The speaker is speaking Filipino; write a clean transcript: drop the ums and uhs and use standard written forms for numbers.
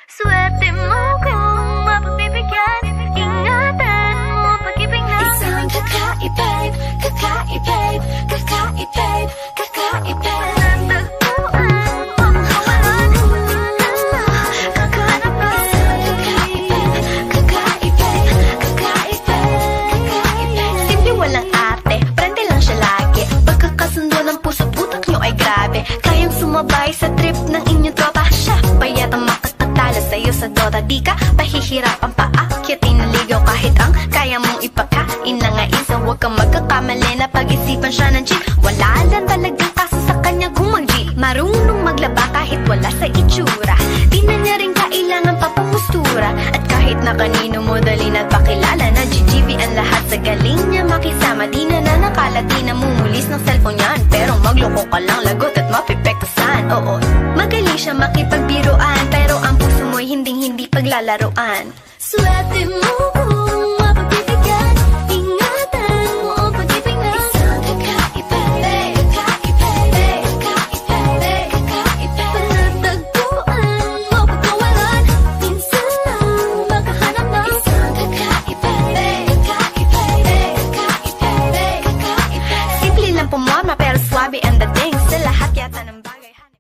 Swerte mo kung mapagbibigyan. Ingatan mo pag-ibigay. Isang kakaibig, kakaibig, kakaibig, kakaibig. Kayang sumabay sa trip ng inyong tropa. Siya bayat ang makatagtala sa'yo sa Dota. Di ka pahihirapan pa akyatin ng ligaw. Kahit ang kaya mong ipakain na nga isa. Huwag kang magkakamali na pag-isipan siya ng cheat. Wala lang talagang kaso sa kanya kung mag-G. Marunong maglaba kahit wala sa itsura. Di na niya rin kailangan papamustura. At kahit na kanino mo dali na't pakilala na GGV ang lahat sa galing niya makisama. Di na nanakalat, di na mumulis ng cellphone yan. Pero magloko ka lang, lagot at mapipektasan. Oo, magaling siya makipagbiruan, pero ang puso mo'y hinding-hindi paglalaruan. Swerte mo